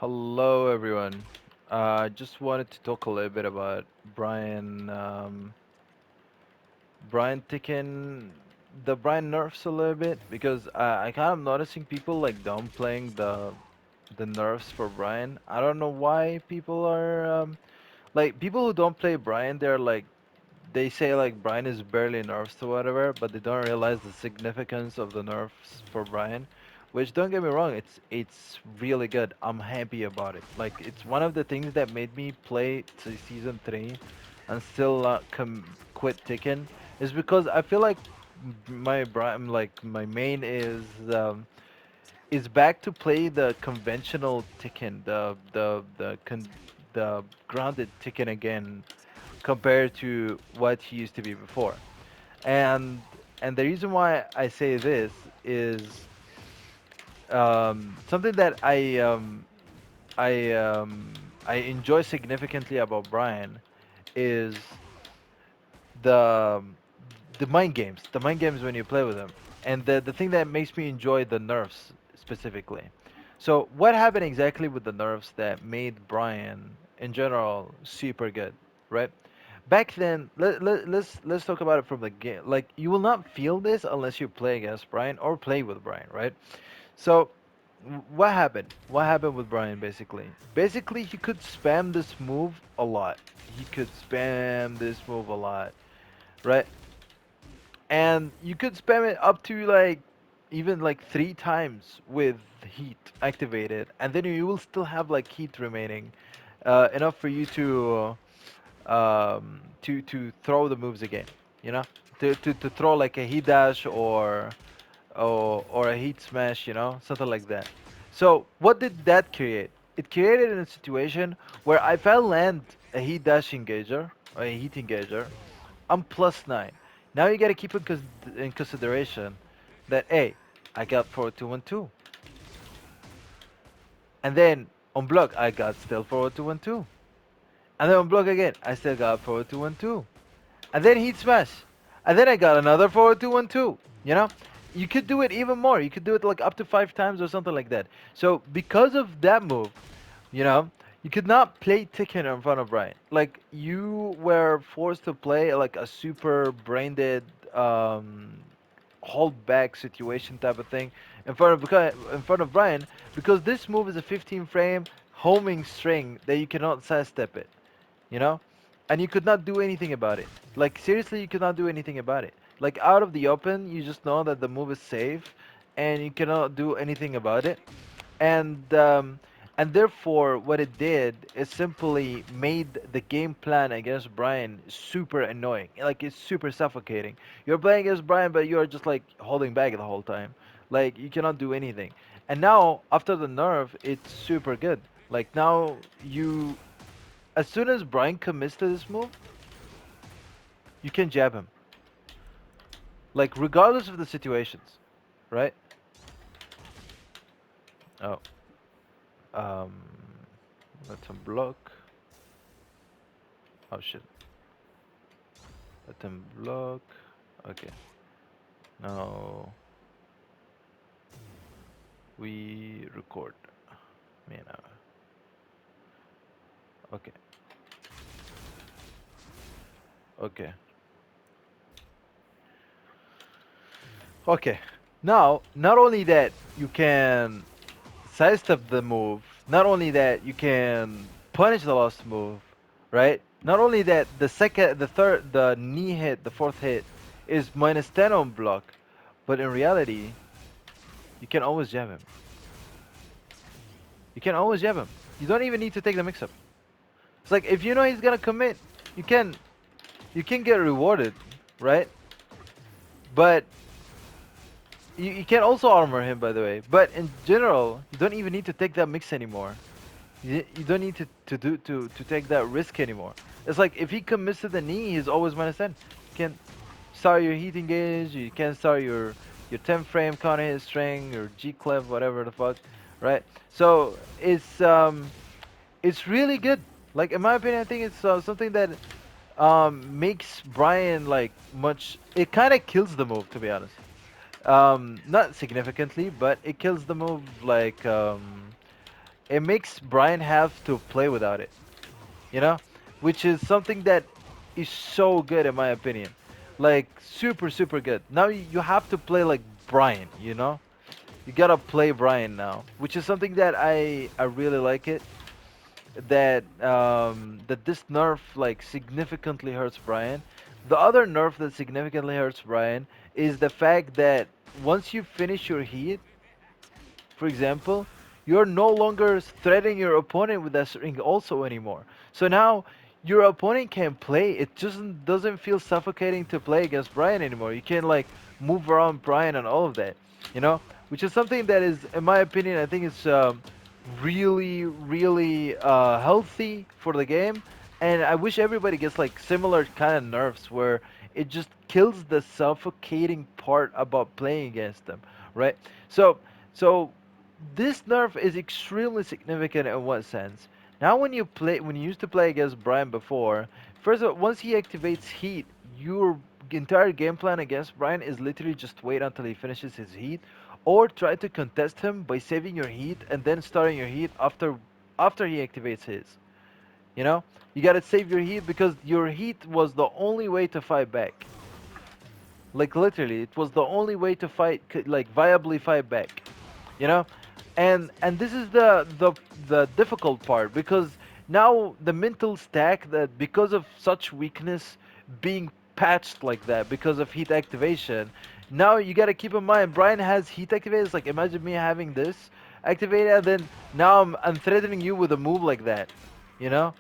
Hello, everyone. I just wanted to talk a little bit about Brian taking the Brian nerfs a little bit because I kind of noticing people like downplaying the nerfs for Brian. I don't know why people are like people who don't play Brian. They're like they say like Brian is barely nerfs or whatever, but they don't realize the significance of the nerfs for Brian. Which don't get me wrong, it's really good. I'm happy about it. Like it's one of the things that made me play to season 3 and still not quit Tekken is because I feel like my Brian like my main is back to play the conventional Tekken, the grounded Tekken again compared to what he used to be before. And and the reason why I say this is something that I enjoy significantly about Brian is the the mind games when you play with him, and the thing that makes me enjoy the nerfs specifically. So what happened exactly with the nerfs that made Brian in general super good, right? Back then, let's talk about it from the game. Like you will not feel this unless you play against Brian or play with Brian, right? So what happened? What happened with Brian basically? Basically, he could spam this move a lot. He could spam this move a lot, right? And you could spam it up to like even like 3 times with heat activated, and then you will still have like heat remaining, enough for you to throw the moves again. You know, to throw like a heat dash or a heat smash. You know, something like that. So what did that create? It created a situation where if I land a heat dash engager or a heat engager, I'm +9. Now you gotta keep in consideration that hey, I got 4212, and then on block I got still 4212, and then on block again I still got 4212, and then heat smash, and then I got another 4212. You know, you could do it even more. You could do it like up to 5 times or something like that. So because of that move, you know, you could not play Tekken in front of Brian. Like you were forced to play like a super brain-dead um, hold back situation type of thing in front of Brian because this move is a 15 frame homing string that you cannot sidestep it, you know, and you could not do anything about it. Like seriously, you could not do anything about it. Like out of the open, you just know that the move is safe, and you cannot do anything about it. And and therefore, what it did is simply made the game plan against Brian super annoying. Like it's super suffocating. You're playing against Brian, but you're just like holding back the whole time. Like you cannot do anything. And now after the nerf, it's super good. Like now you as soon as Brian commits to this move, you can jab him. Like regardless of the situations, right? Oh, um, let him block. Oh shit, let him block. Okay, now we record. Man, okay, okay, okay. Now, not only that you can sidestep the move. Not only that, you can punish the last move, right? Not only that, the second, the third, the knee hit, the fourth hit is -10 on block, but in reality, you can always jab him. You can always jab him. You don't even need to take the mix-up. It's like if you know he's gonna commit, you can you can get rewarded, right? But you can also armor him, by the way. But in general, you don't even need to take that mix anymore. You don't need to take that risk anymore. It's like if he commits to the knee, he's always -10. You can start your heat engage, you can start your 10 frame counter hit string, your G clef, whatever the fuck, right? So it's really good. Like in my opinion, I think it's something that makes Brian like much. It kind of kills the move, to be honest. Not significantly, but it kills the move like it makes Brian have to play without it, you know, which is something that is so good in my opinion, like super super good. Now you have to play like Brian, you know, you gotta play Brian now, which is something that I really like it. That this nerf like significantly hurts Brian. The other nerf that significantly hurts Brian is the fact that once you finish your heat, for example, you're no longer threatening your opponent with that string also anymore. So now your opponent can play. It just doesn't feel suffocating to play against Brian anymore. You can like move around Brian and all of that, you know, which is something that is, in my opinion, I think it's really, really healthy for the game. And I wish everybody gets like similar kind of nerfs where it just kills the suffocating part about playing against them, right? So, so this nerf is extremely significant in what sense? Now, when you used to play against Brian before, first of all, once he activates heat, your entire game plan against Brian is literally just wait until he finishes his heat, or try to contest him by saving your heat and then starting your heat after he activates his. You know, you gotta save your heat because your heat was the only way to fight back. Like literally, it was the only way to fight, like viably fight back. You know, and this is the difficult part because now the mental stack that because of such weakness being patched like that because of heat activation. Now you got to keep in mind Brian has heat activated. It's like imagine me having this activated and then now I'm threatening you with a move like that, you know,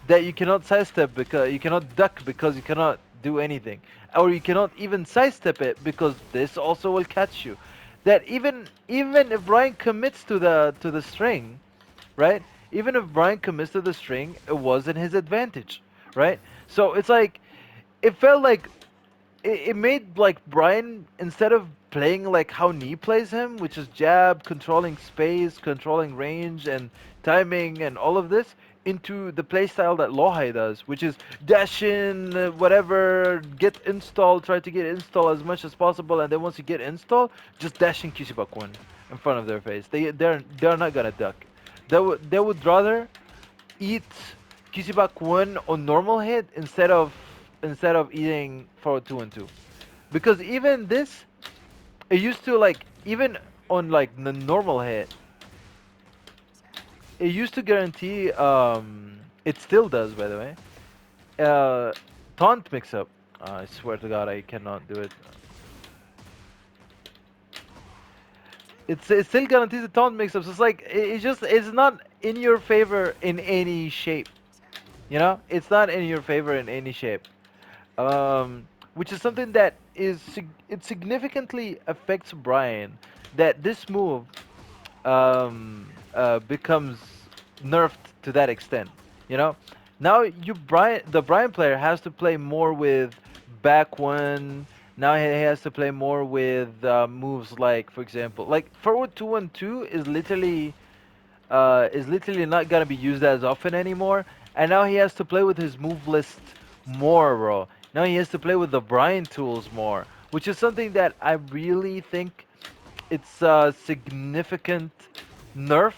that you cannot sidestep because you cannot duck because you cannot do anything, or you cannot even sidestep it because this also will catch you. That even if Brian commits to the string, right? Even if Brian commits to the string, it wasn't his advantage, right? So it's like it felt like it made like Brian instead of playing like how Nee plays him, which is jab, controlling space, controlling range, and timing, and all of this, into the playstyle that Lohai does, which is dash in, whatever, get install, try to get install as much as possible, and then once you get install, just dash in Kishibakuan in front of their face. They're not gonna duck. They would rather eat Kisibak one on normal hit instead of eating for 2 and 2. Because even this, it used to like even on like the normal hit, it used to guarantee it still does by the way. Uh taunt mix up. I swear to god I cannot do it. It still guarantees the taunt mix up. So it's like it's not in your favor in any shape. You know? It's not in your favor in any shape. Which is something that it significantly affects Brian. That this move becomes nerfed to that extent. You know, now the Brian player has to play more with back one. Now he has to play more with moves like, for example, like forward 2-1-2 is literally not gonna be used as often anymore. And now he has to play with his move list more, bro. Now he has to play with the Brian tools more, which is something that I really think it's a significant nerf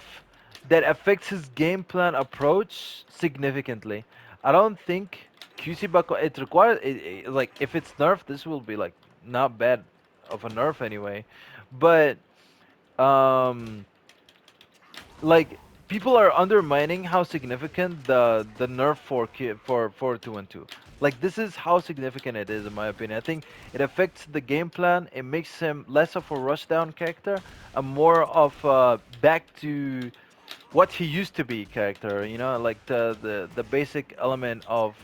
that affects his game plan approach significantly. I don't think QC Bako it requires like if it's nerf, this will be like not bad of a nerf anyway, but um like people are undermining how significant the nerf for 2-1-2. Like this is how significant it is in my opinion. I think it affects the game plan. It makes him less of a rushdown character and more of back to what he used to be character. You know, like the basic element of.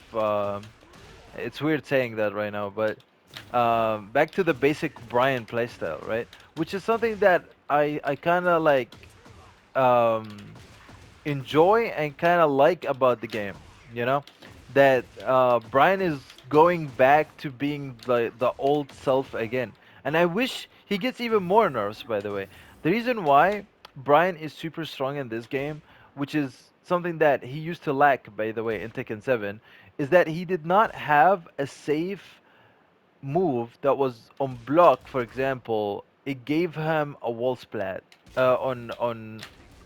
It's weird saying that right now, but back to the basic Brian playstyle, right? Which is something that I kind of like um, enjoy and kind of like about the game. You know, that Brian is going back to being the old self again, and I wish he gets even more nerfs. By the way, the reason why Brian is super strong in this game, which is something that he used to lack, by the way, in Tekken 7, is that he did not have a safe move that was on block. For example, it gave him a wall splat uh, on on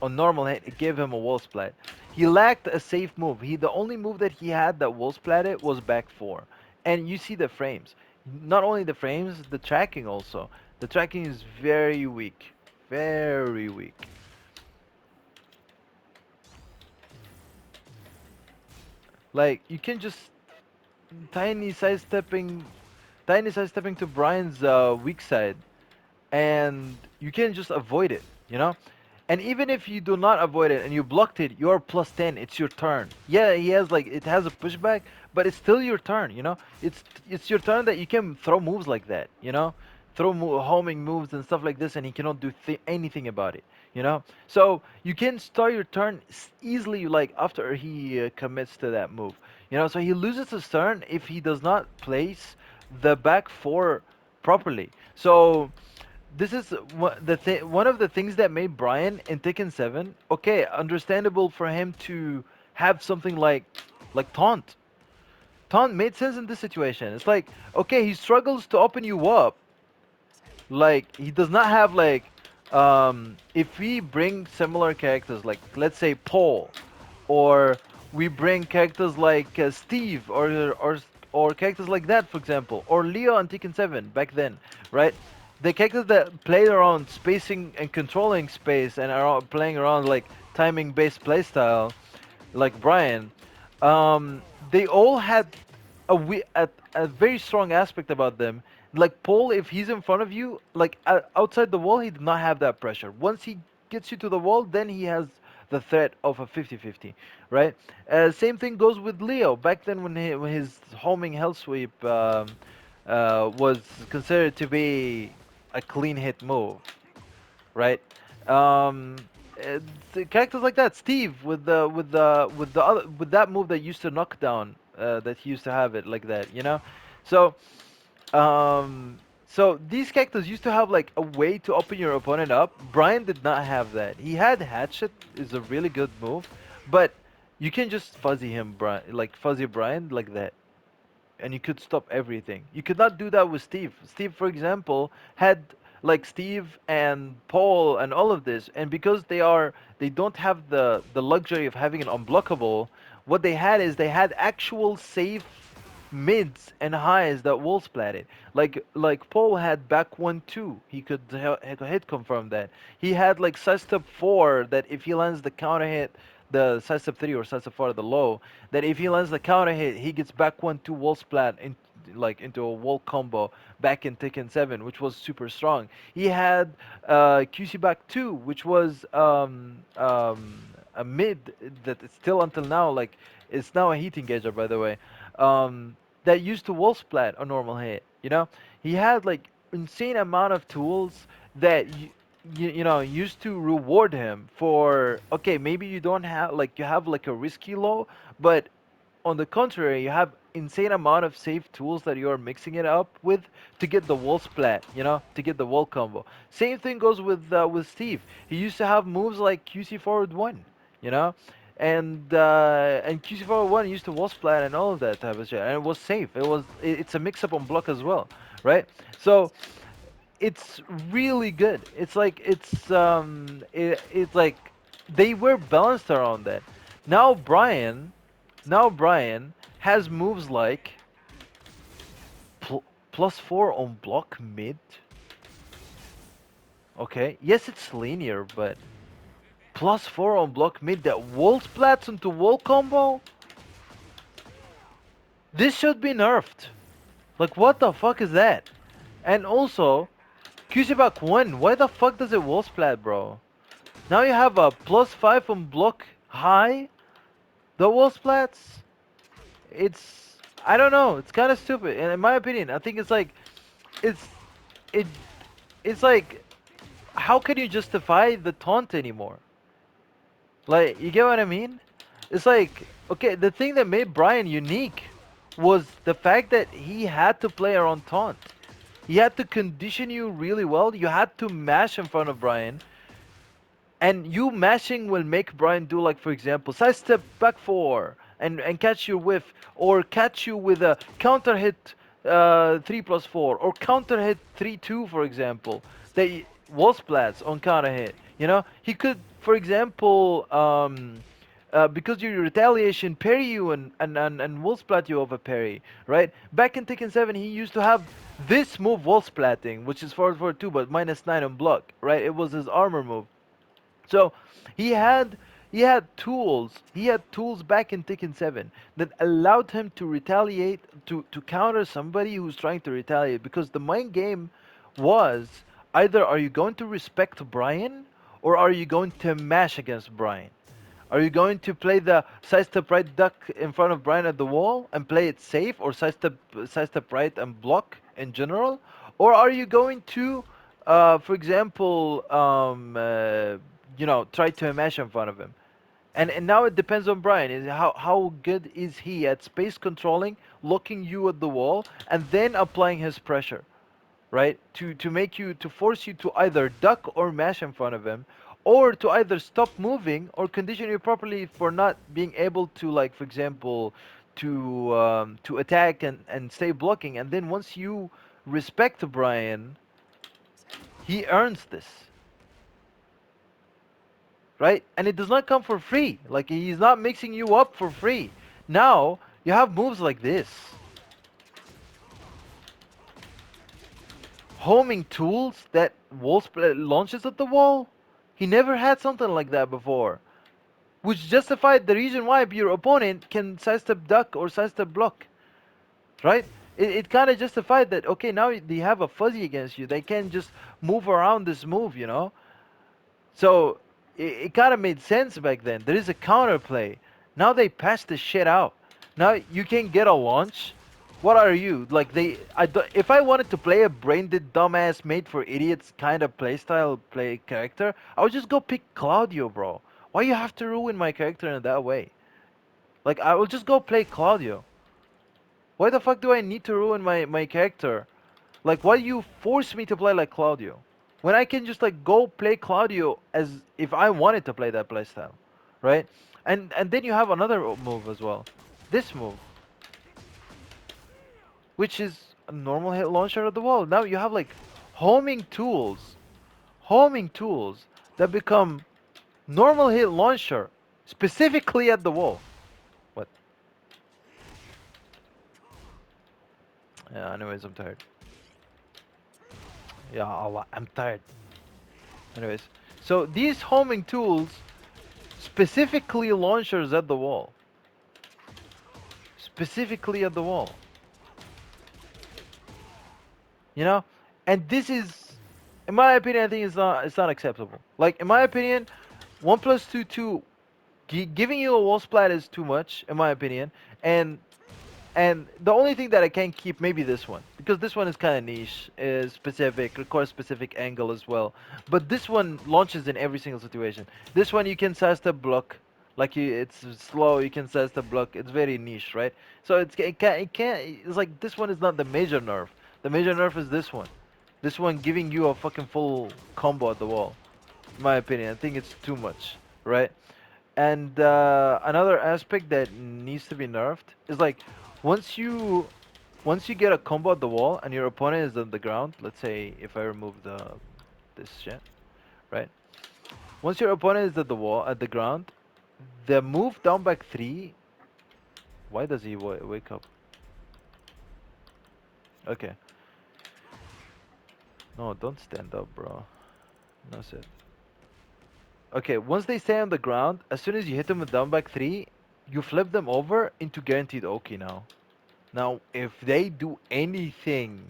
on normal hit, it gave him a wall splat. He lacked a safe move. The only move that he had that wall splatted was back four. And you see the frames. Not only the frames, the tracking also. The tracking is very weak. Very weak. Like you can just tiny sidestepping tiny sidestepping to Brian's weak side, and you can just avoid it, you know? And even if you do not avoid it and you blocked it, you're plus 10. It's your turn. Yeah, he has like it has a pushback, but it's still your turn, you know? It's your turn that you can throw moves like that, you know? Homing moves and stuff like this, and he cannot do anything about it, you know? So you can start your turn easily, like after he commits to that move, you know? So he loses his turn if he does not place the back four properly. So this is one of the things that made Bryan in Tekken 7 okay, understandable for him to have something like taunt. Taunt made sense in this situation. It's like okay, he struggles to open you up, like he does not have like if we bring similar characters like let's say Paul, or we bring characters like Steve, or characters like that, for example, or Leo and Tekken 7 back then, right? The characters that played around spacing and controlling space and are playing around like timing based playstyle like Bryan, they all had a very strong aspect about them. Like Paul, if he's in front of you, like outside the wall, he did not have that pressure. Once he gets you to the wall, then he has the threat of a 50-50, right? Same thing goes with Leo. Back then, when his homing hell sweep was considered to be a clean hit move, right? Um, the characters like that, Steve with that move that used to knock down, that he used to have it like that, you know. So um, so these characters used to have like a way to open your opponent up. Bryan did not have that. He had Hatchet is a really good move, but you can just fuzzy him, Bryan, like fuzzy Bryan like that, and you could stop everything. You could not do that with Steve. Steve, for example, had like Steve and Paul and all of this, and because they don't have the luxury of having an unblockable, what they had is they had actual safe mids and highs that wall splatted. Like Paul had back 1-2. He could hit confirm that. He had like sidestep 4 that if he lands the counter hit, the sidestep 3 or sidestep 4 the low, that if he lands the counter hit, he gets back 1-2 wall splat into a wall combo back in Tekken 7, which was super strong. He had QC back 2, which was a mid that is still until now like it's now a heat engager, by the way, that used to wall splat a normal hit. You know, he had like insane amount of tools that you know used to reward him for okay, maybe you don't have like you have like a risky low, but on the contrary, you have insane amount of safe tools that you are mixing it up with to get the wall splat, you know, to get the wall combo. Same thing goes with Steve. He used to have moves like QC forward one, you know, and QC forward one used to wall splat and all of that type of shit, and it was safe. It's a mix up on block as well, right? So it's really good. It's like they were balanced around that. Now Bryan has moves like +4 on block mid. Okay, yes, it's linear, but +4 on block mid that wall splats into wall combo. This should be nerfed. Like, what the fuck is that? And also, Kusibak 1, why the fuck does it wall splat, bro? Now you have a +5 on block high. The wall splats. It's I don't know. It's kind of stupid, and in my opinion, I think it's it it's like how can you justify the taunt anymore? Like you get what I mean? It's like okay, the thing that made Bryan unique was the fact that he had to play around taunt. He had to condition you really well. You had to mash in front of Bryan, and you mashing will make Bryan do like for example sidestep back four and catch you with or catch you with a counter hit 3+4 or counter hit 3-2 for example. They wall splats on counter hit. You know, he could, for example, because your retaliation parry you and wall splat you over parry, right? Back in Tekken 7, he used to have this move wall splatting, which is forward forward 2, but -9 on block, right? It was his armor move. So he had he had tools back in Tekken 7 that allowed him to retaliate to counter somebody who's trying to retaliate because the mind game was either are you going to respect Bryan or are you going to mash against Bryan? Are you going to play the sidestep right duck in front of Bryan at the wall and play it safe, or sidestep right and block in general, or are you going to, for example, try to mash in front of him? And now it depends on Bryan. Is how good is he at space controlling, locking you at the wall, and then applying his pressure, right? To make you to force you to either duck or mash in front of him, or to either stop moving or condition you properly for not being able to, like, for example, to attack and stay blocking. And then once you respect Brian, he earns this, right? And it does not come for free. Like, he's not mixing you up for free. Now you have moves like this, homing tools that wall launches at the wall. He never had something like that before, which justified the reason why your opponent can sidestep duck or sidestep block, right? It kind of justified that, okay, now they have a fuzzy against you. They can just move around this move, you know? So it kind of made sense back then. There is a counterplay. Now they passed the shit out. Now you can get a launch. What are you? Like, if I wanted to play a brain dead dumbass made for idiots kind of playstyle play character, I would just go pick Claudio, bro. Why you have to ruin my character in that way? Like, I will just go play Claudio. Why the fuck do I need to ruin my character? Like, why do you force me to play like Claudio? When I can just, like, go play Claudio as if I wanted to play that playstyle, right? And then you have another move as well. This move, which is a normal hit launcher at the wall. Now you have, like, homing tools, homing tools that become normal hit launcher specifically at the wall. What? Yeah, anyways, I'm tired. Yeah, I'm tired. Anyways, so these homing tools specifically launchers at the wall. Specifically at the wall. You know? And this is, in my opinion, I think it's not acceptable. Like, in my opinion, 1 plus 2 2 giving you a wall splat is too much, in my opinion. And the only thing that I can keep, maybe this one, because this one is kind of niche, is specific, requires specific angle as well. But this one launches in every single situation. This one you can sidestep block, like it's slow. You can sidestep block. It's very niche, right? So it can't. It's like this one is not the major nerf. The major nerf is this one. This one giving you a fucking full combo at the wall. In my opinion, I think it's too much, right? And another aspect that needs to be nerfed is, like, once you once you get a combo at the wall and your opponent is on the ground. Let's say if I remove this shit, right? Once your opponent is at the wall at the ground, the move down back 3. Why does he wake up? Okay, no, don't stand up, bro. That's it. Okay, once they stay on the ground, as soon as you hit them with down back 3, you flip them over into guaranteed Oki now. Now, if they do anything,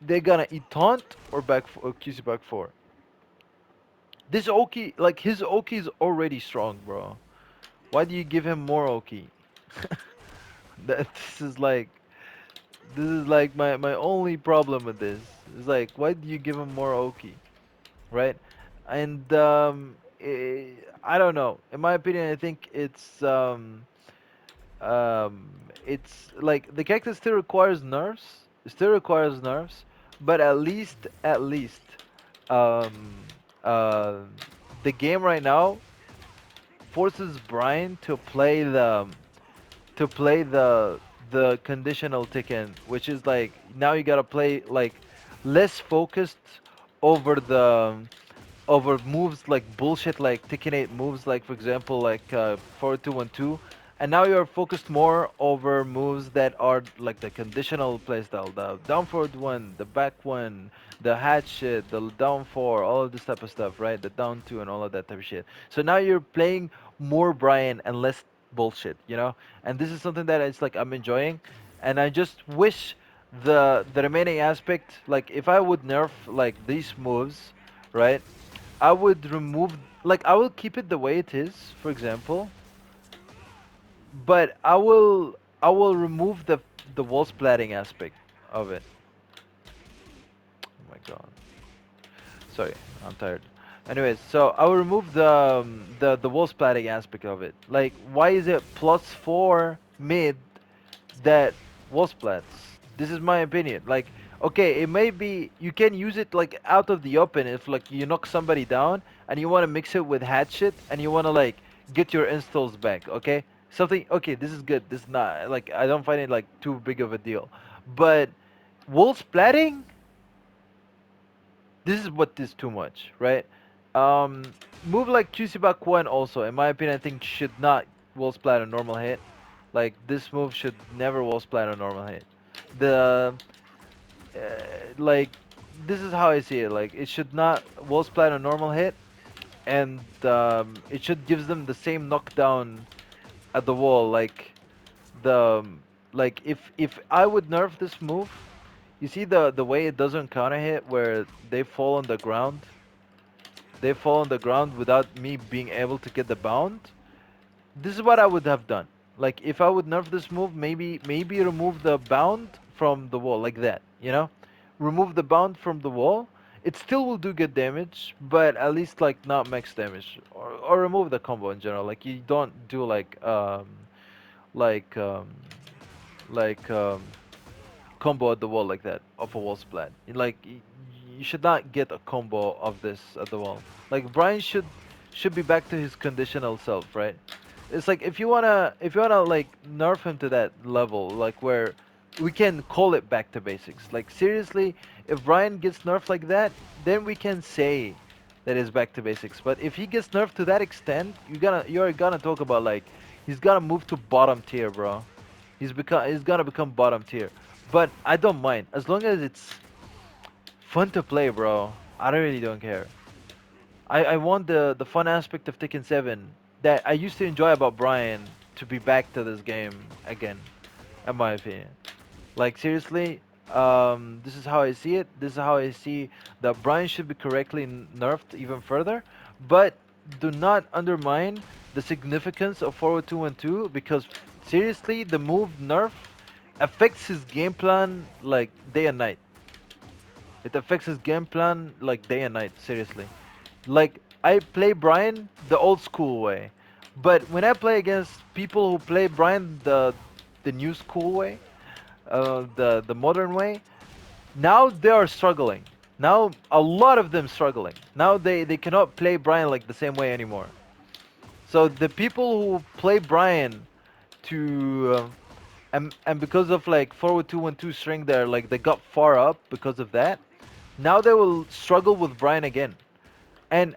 they're gonna eat taunt or QC back 4. This Oki, like, his Oki is already strong, bro. Why do you give him more Oki? that this is like this is like my only problem with this. It's like, why do you give him more Oki, right? And I don't know. In my opinion, I think it's like the character still requires nerfs. It still requires nerfs, but at least, um, uh, the game right now forces Brian to play the conditional Tekken, which is like now you gotta play, like, less focused over over moves like bullshit, like taking eight moves, like for example, like 4-2-1-2, and now you're focused more over moves that are like the conditional playstyle, the down forward one, the back one, the hatchet, the down four, all of this type of stuff, right? The down two and all of that type of shit. So now you're playing more Brian and less bullshit, you know? And this is something that it's like I'm enjoying, and I just wish the remaining aspect, like if I would nerf like these moves, right? I would remove, like I will keep it the way it is, for example, but I will remove the wall splatting aspect of it. Oh my god. Sorry, I'm tired. Anyways, so I will remove the wall splatting aspect of it. Like, why is it +4 mid that wall splats? This is my opinion. Like, okay, it may be you can use it like out of the open if like you knock somebody down and you want to mix it with hatchet and you want to like get your installs back. Okay, something. Okay, this is good. This is not like I don't find it like too big of a deal, but wall splatting, this is what is too much, right? Um, Move like Kusibakwan also, in my opinion, I think should not wall splat a normal hit. Like this move should never wall splat a normal hit. The uh, like this is how I see it. Like it should not wall splat a normal hit, and it should gives them the same knockdown at the wall. The like if I would nerf this move, you see the way it doesn't counter hit where they fall on the ground. They fall on the ground without me being able to get the bound. This is what I would have done. Like if I would nerf this move, maybe remove the bound from the wall like that, you know? Remove the bound from the wall. It still will do good damage, but at least like not max damage. Or remove the combo in general. Like you don't do like um like combo at the wall like that of a wall splat. Like you should not get a combo of this at the wall. Like Brian should be back to his conditional self, right? It's like if you wanna like nerf him to that level, like where we can call it back to basics. Like seriously, if Brian gets nerfed like that, then we can say that is back to basics. But if he gets nerfed to that extent, you're gonna talk about like he's gonna move to bottom tier, bro. He's gonna become bottom tier. But I don't mind as long as it's fun to play, bro. I really don't care. I want the fun aspect of Tekken 7 that I used to enjoy about Brian to be back to this game again, in my opinion. Like seriously, this is how I see it. This is how I see that Brian should be correctly nerfed even further, but do not undermine the significance of 40212 because seriously, the move nerf affects his game plan like day and night. It affects his game plan like day and night. Seriously, like I play Brian the old school way, but when I play against people who play Brian the new school way, the modern way, now they are struggling. Now a lot of them struggling. Now they cannot play Brian like the same way anymore. So the people who play Brian to and because of like 40212 string there, like they got far up because of that. Now they will struggle with Brian again. And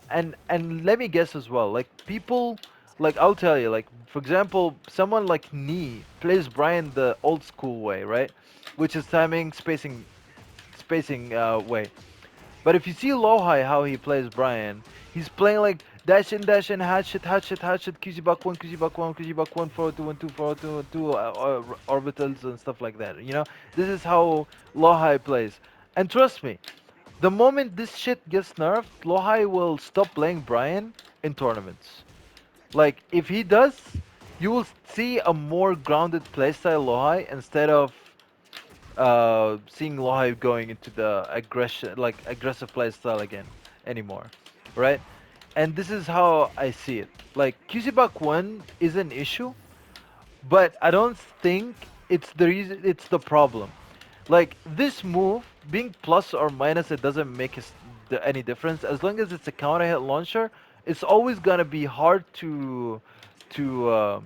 let me guess as well, like people, like I'll tell you, like for example, someone like Nee plays Brian the old school way, right? Which is timing, spacing way. But if you see Lohai how he plays Brian, he's playing like dash in, hatch it, QC buck one, QC buck one, 4-2-1-2, 4-2-1-2, orbitals and stuff like that. You know, this is how Lohai plays. And trust me, the moment this shit gets nerfed, Lohai will stop playing Brian in tournaments. Like if he does, you will see a more grounded playstyle Lohai instead of seeing Lohai going into the aggression, like aggressive playstyle again anymore, right? And this is how I see it. Like QC 1 is an issue, but I don't think it's the reason. It's the problem. Like this move being plus or minus, it doesn't make any difference. As long as it's a counter hit launcher, it's always gonna be hard to to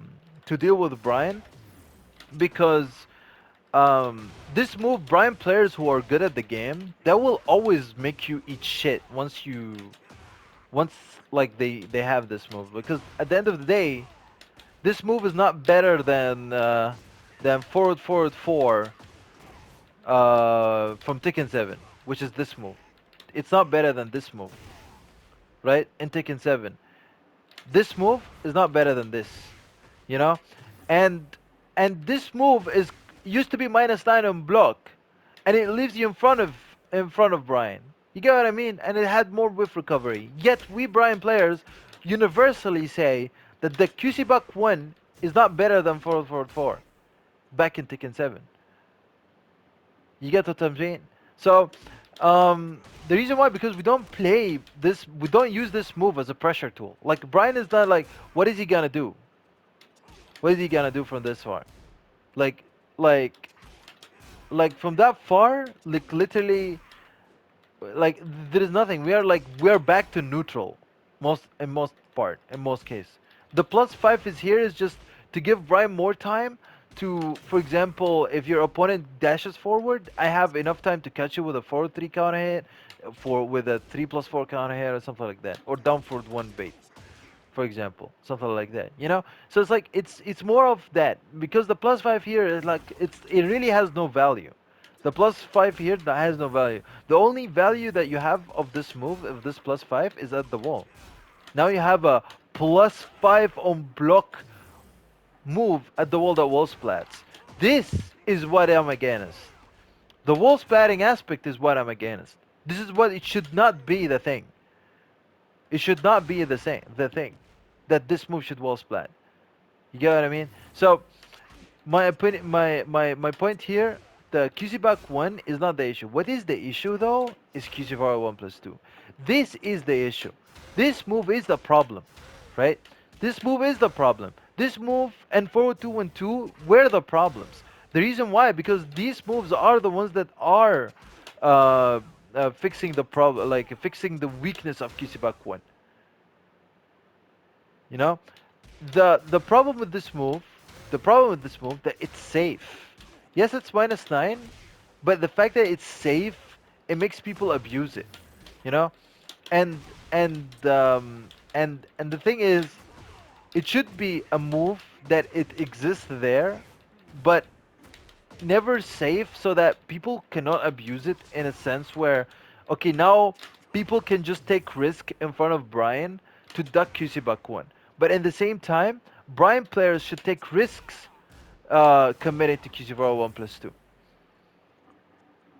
deal with Brian because this move, Brian players who are good at the game, that will always make you eat shit once you once like they have this move, because at the end of the day, this move is not better than forward forward 4 from Tekken 7, which is this move. It's not better than this move, right? In Tekken 7, this move is not better than this, you know, and this move is used to be -9 on block, and it leaves you in front of Brian. You get what I mean? And it had more whiff recovery. Yet we Brian players universally say that the QC Buck 1 is not better than 444 back in Tekken 7. You get what I'm saying? So, the reason why, because we don't use this move as a pressure tool. Like Brian is not like, what is he gonna do? What is he gonna do from this far? Like, like, like from that far, like literally, like there is nothing. We are back to neutral, in most case. The +5 is here is just to give Brian more time to, for example, if your opponent dashes forward, I have enough time to catch you with a forward 3 counter hit, with a 3+4 counter hit or something like that, or down forward 1 bait, for example, something like that. So it's like it's more of that, because the +5 here is like it really has no value. The +5 here that has no value. The only value that you have of this move, of this +5, is at the wall. Now you have a +5 on block move at the wall that wall splats. This is what I'm against. The wall splatting aspect is what I'm against. This is what it should not be the thing. It should not be the thing that this move should wall splat. You get what I mean? So my opinion, my point here, the QC back 1 is not the issue. What is the issue though is QC forward 1+2. This is the issue. This move is the problem, right? This move is the problem. This move and forward 2-1-2 were the problems. The reason why, because these moves are the ones that are fixing the problem, like fixing the weakness of QC back 1. You know, the problem with this move, that it's safe. Yes, it's -9, but the fact that it's safe, it makes people abuse it. You know, and and the thing is, it should be a move that it exists there, but never safe, so that people cannot abuse it in a sense where, okay, now people can just take risk in front of Brian to duck QC Buck 1. But at the same time, Brian players should take risks committing to QC Buck 1+2.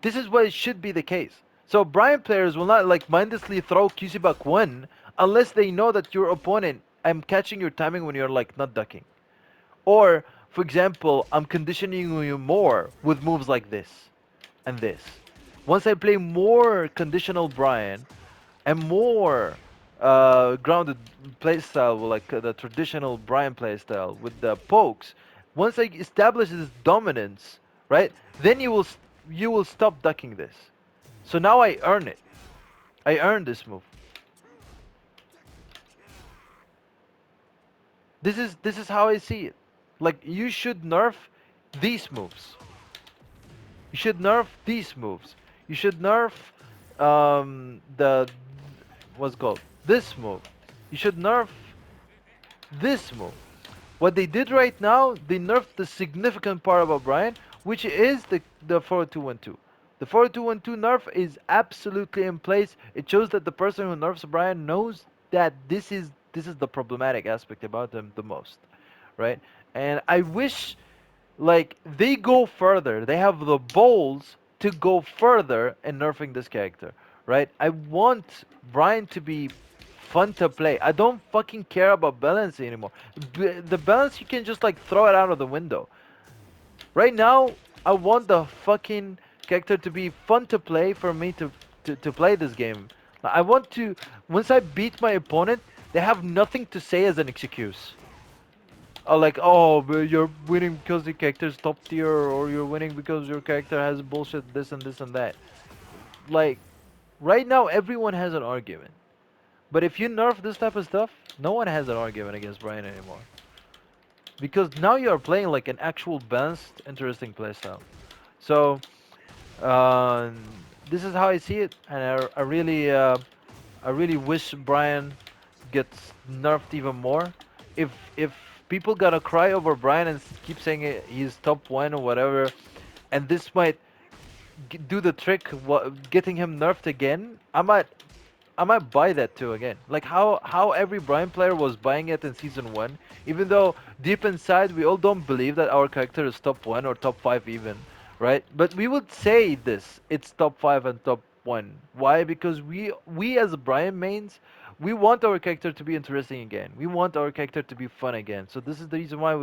This is what it should be the case. So Brian players will not like mindlessly throw QC Buck 1 unless they know that your opponent, I'm catching your timing when you're like not ducking. Or, for example, I'm conditioning you more with moves like this and this. Once I play more conditional Brian and more grounded playstyle, like the traditional Brian playstyle with the pokes, once I establish this dominance, right, then you will stop ducking this. So now I earn it. I earn this move. This is how I see it. Like you should nerf these moves. You should nerf these moves. You should nerf the what's it called this move. You should nerf this move. What they did right now, they nerfed the significant part about Brian, which is the 4212. The 4212 nerf is absolutely in place. It shows that the person who nerfs Brian knows that this is the problematic aspect about him the most, right? And I wish like they go further. They have the balls to go further in nerfing this character, right? I want Brian to be fun to play. I don't fucking care about balance anymore. The balance, you can just like throw it out of the window. Right now, I want the fucking character to be fun to play for me to play this game. I want to, once I beat my opponent, they have nothing to say as an excuse. Like, oh, but you're winning because the character's top tier, or you're winning because your character has bullshit this and this and that. Like, right now, everyone has an argument. But if you nerf this type of stuff, no one has an argument against Brian anymore. Because now you are playing like an actual balanced, interesting playstyle. So, uh, this is how I see it, and I really I really wish Bryan gets nerfed even more. If people gonna cry over Bryan and keep saying he's top one or whatever, and this might do the trick, getting him nerfed again, I might buy that too again. Like how every Bryan player was buying it in season one, even though deep inside we all don't believe that our character is top one or top five even, right? But we would say this, it's top five and top one. Why? Because we as Bryan mains, we want our character to be interesting again. We want our character to be fun again. So this is the reason why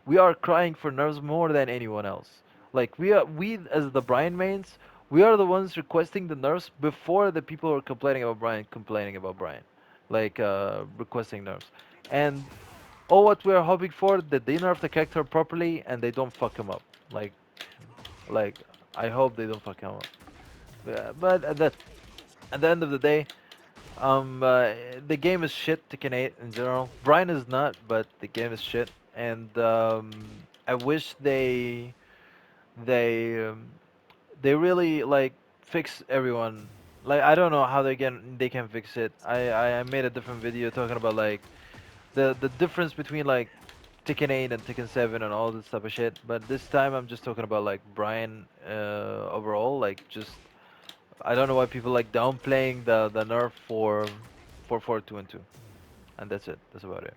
we are crying for nerfs more than anyone else. Like we as the Bryan mains, we are the ones requesting the nerfs before the people who are complaining about Bryan, like requesting nerfs. And all what we are hoping for that they nerf the character properly and they don't fuck him up. Like like I hope they don't fuck him up. But at the end of the day, the game is shit. Tekken 8 in general. Bryan is not, but the game is shit. And I wish they they really like fix everyone. Like I don't know how they can fix it. I made a different video talking about like the difference between like Tekken 8 and Tekken 7 and all this type of shit. But this time I'm just talking about like Bryan overall. Like just I don't know why people like downplaying the nerf for 2 and 2. And that's it. That's about it.